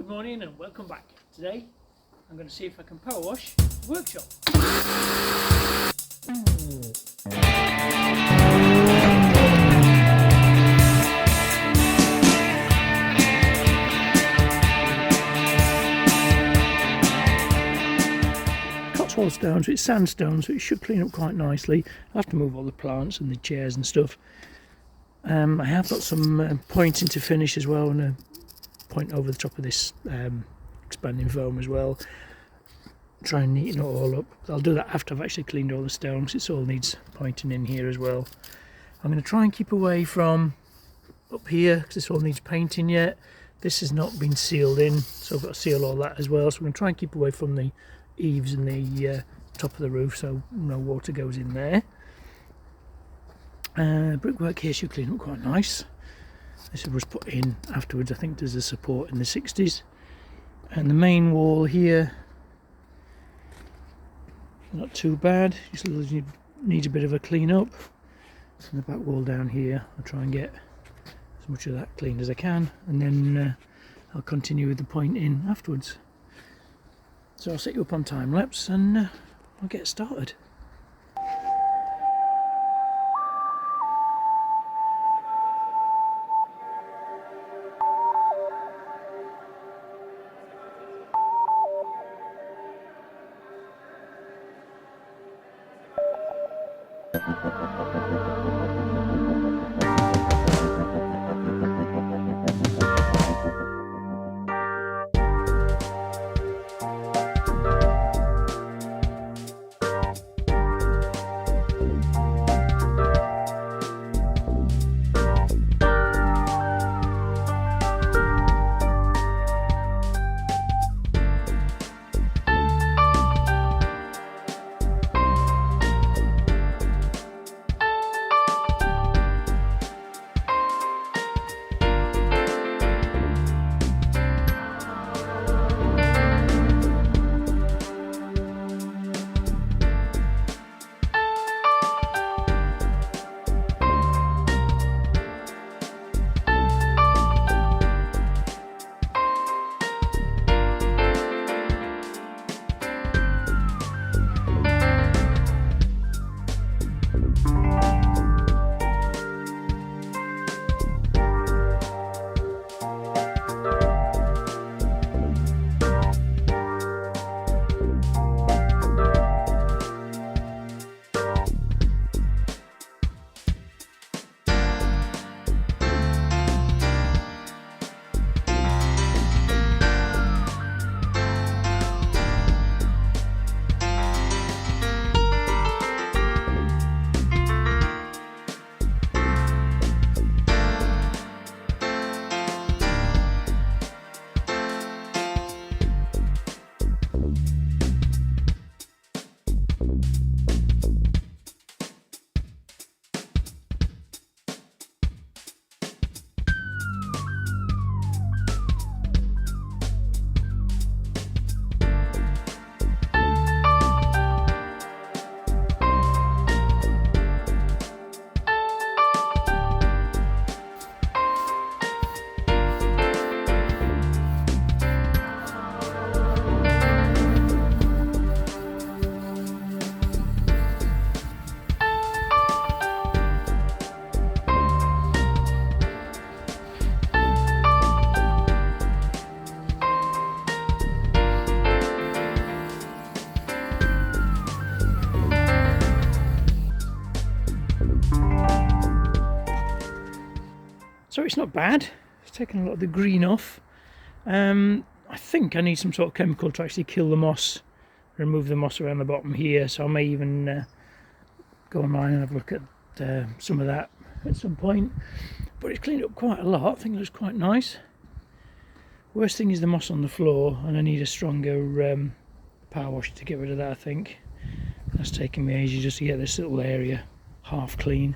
morning and welcome back. Today I'm going to see if I can power wash the workshop. Cotswold stone, so it's sandstone, so it should clean up quite nicely. I'll have to move all the plants and the chairs and stuff. I have got some pointing to finish as well, and a point over the top of this expanding foam as well. Try and neaten it all up. I'll do that after I've actually cleaned all the stone, because it all needs pointing in here as well. I'm going to try and keep away from up here, because this all needs painting yet. This has not been sealed in, so I've got to seal all that as well. So I'm going to try and keep away from the eaves and the top of the roof, so no water goes in there. Brickwork here should clean up quite nice. This was put in afterwards. I think there's a support in the 60s. And the main wall here, not too bad, just needs a bit of a clean up. And the back wall down here, I'll try and get as much of that cleaned as I can, and then I'll continue with the pointing afterwards. So I'll set you up on time lapse and I'll get started. So it's not bad, it's taken a lot of the green off. I think I need some sort of chemical to actually kill the moss, remove the moss around the bottom here, so I may even go online and have a look at some of that at some point. But it's cleaned up quite a lot. I think it looks quite nice. Worst thing is the moss on the floor, and I need a stronger power washer to get rid of that, I think. That's taken me ages just to get this little area half clean.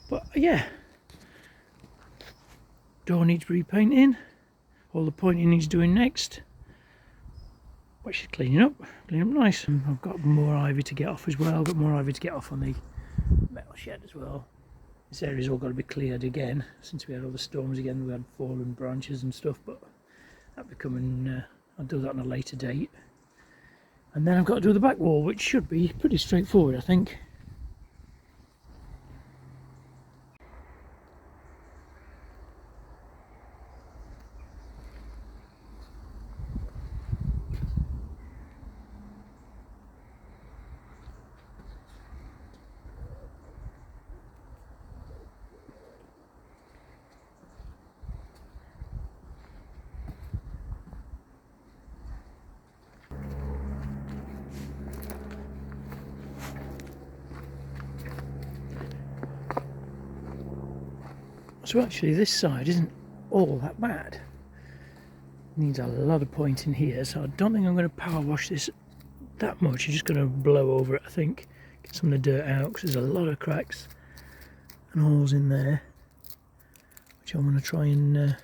But yeah, door needs repainting, all the pointing needs doing next, but she's cleaning up nice. And I've got more ivy to get off as well. I've got more ivy to get off on the metal shed as well. This area's all got to be cleared again since we had all the storms again. We had fallen branches and stuff, but that'll be come and I'll do that on a later date. And then I've got to do the back wall, which should be pretty straightforward, I think. So actually this side isn't all that bad. Needs a lot of pointing here, so I don't think I'm going to power wash this that much. I'm just going to blow over it, I think. Get some of the dirt out, because there's a lot of cracks and holes in there, which I'm going to try and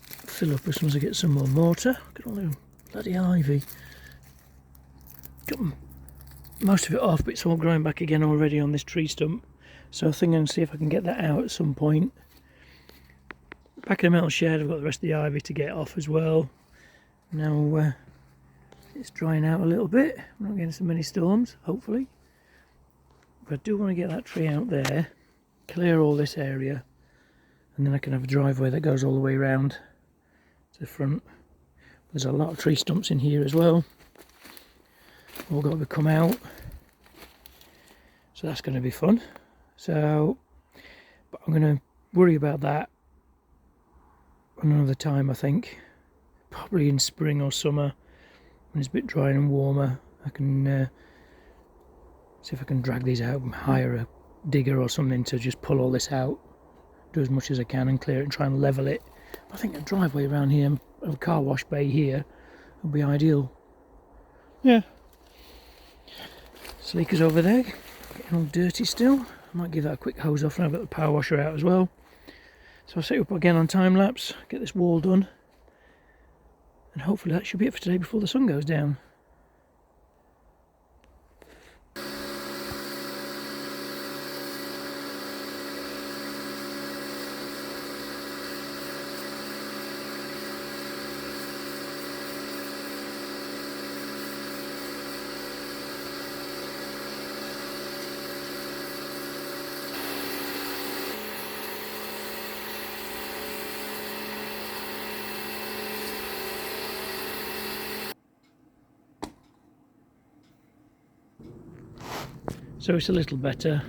fill up as soon as I get some more mortar. Look at all the bloody ivy. Got most of it off, but it's all growing back again already on this tree stump. So I think I'm going to see if I can get that out at some point. Back in the metal shed, I've got the rest of the ivy to get off as well. Now it's drying out a little bit. I'm not getting so many storms, hopefully. But I do want to get that tree out there, clear all this area, and then I can have a driveway that goes all the way around to the front. There's a lot of tree stumps in here as well. All got to come out. So that's going to be fun. So, but I'm going to worry about that another time, I think. Probably in spring or summer, when it's a bit drier and warmer. I can see if I can drag these out and hire a digger or something to just pull all this out, do as much as I can and clear it and try and level it. I think a driveway around here, a car wash bay here, would be ideal. Yeah. Sleeker's over there, getting all dirty still. I might give that a quick hose off, and I've got the power washer out as well. So I'll set it up again on time lapse, get this wall done, and hopefully that should be it for today before the sun goes down. So it's a little better.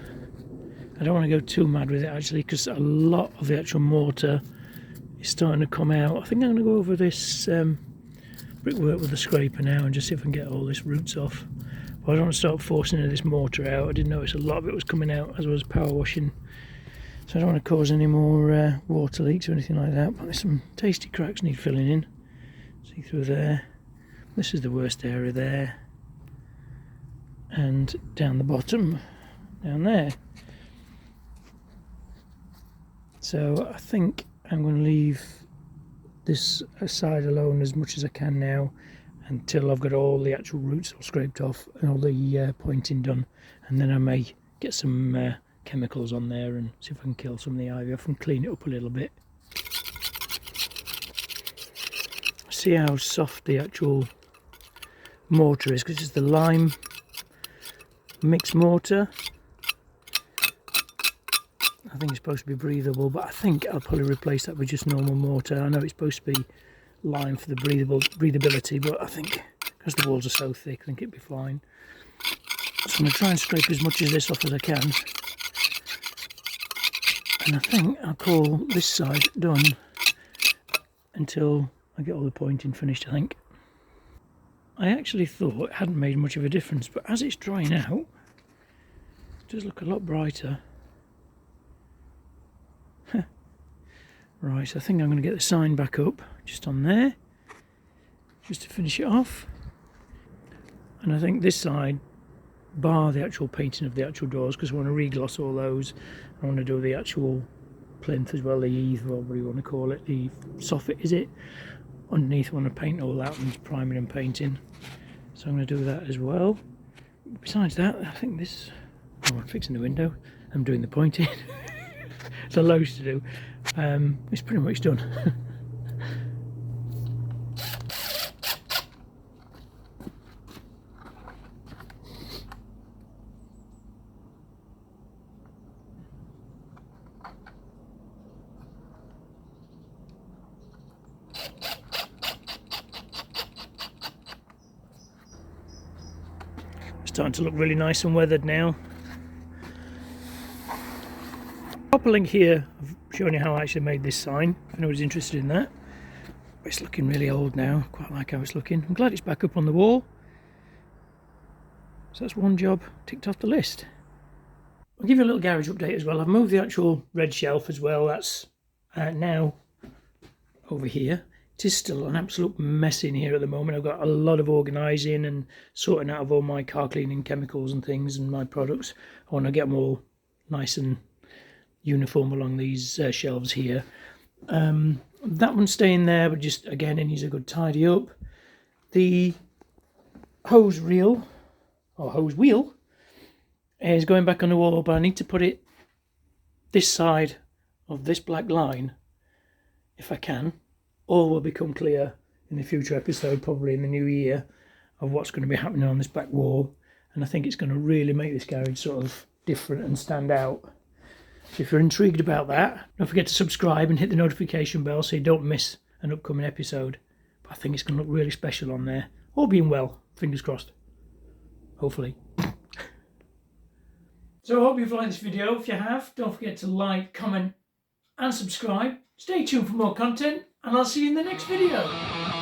I don't want to go too mad with it actually, because a lot of the actual mortar is starting to come out. I think I'm going to go over this brickwork with the scraper now and just see if I can get all this roots off. But I don't want to start forcing this mortar out. I did notice a lot of it was coming out as I was power washing. So I don't want to cause any more water leaks or anything like that. But there's some tasty cracks need filling in. See through there. This is the worst area there. And down the bottom, down there. So I think I'm going to leave this side alone as much as I can now, until I've got all the actual roots all scraped off and all the pointing done, and then I may get some chemicals on there and see if I can kill some of the ivy off and clean it up a little bit. See how soft the actual mortar is, because it's the lime mixed mortar. I think it's supposed to be breathable, but I think I'll probably replace that with just normal mortar. I know it's supposed to be lime for the breathability, but I think because the walls are so thick, I think it'd be fine. So I'm going to try and scrape as much of this off as I can, and I think I'll call this side done until I get all the pointing finished, I think. I actually thought it hadn't made much of a difference, but as it's drying out, it does look a lot brighter. Right, I think I'm going to get the sign back up, just on there, just to finish it off. And I think this side, bar the actual painting of the actual doors, because I want to regloss all those. I want to do the actual plinth as well, the eave, or whatever you want to call it, the soffit, is it? Underneath, I want to paint all that and priming and painting, so I'm going to do that as well. Besides that, I think this, oh, I'm fixing the window, I'm doing the pointing. There's loads to do. It's pretty much done. Starting to look really nice and weathered now. I'll pop a link here of showing you how I actually made this sign, if anyone's interested in that. But it's looking really old now, quite like how it's looking. I'm glad it's back up on the wall. So that's one job ticked off the list. I'll give you a little garage update as well. I've moved the actual red shelf as well. That's now over here. It is still an absolute mess in here at the moment. I've got a lot of organising and sorting out of all my car cleaning chemicals and things and my products. I want to get them all nice and uniform along these shelves here. That one's staying there, but just again, it needs a good tidy up. The hose reel or hose wheel is going back on the wall, but I need to put it this side of this black line if I can. All will become clear in the future episode, probably in the new year, of what's going to be happening on this back wall. And I think it's going to really make this garage sort of different and stand out. So if you're intrigued about that, don't forget to subscribe and hit the notification bell so you don't miss an upcoming episode. But I think it's going to look really special on there. All being well, fingers crossed. Hopefully. So I hope you've liked this video. If you have, don't forget to like, comment and subscribe. Stay tuned for more content, and I'll see you in the next video.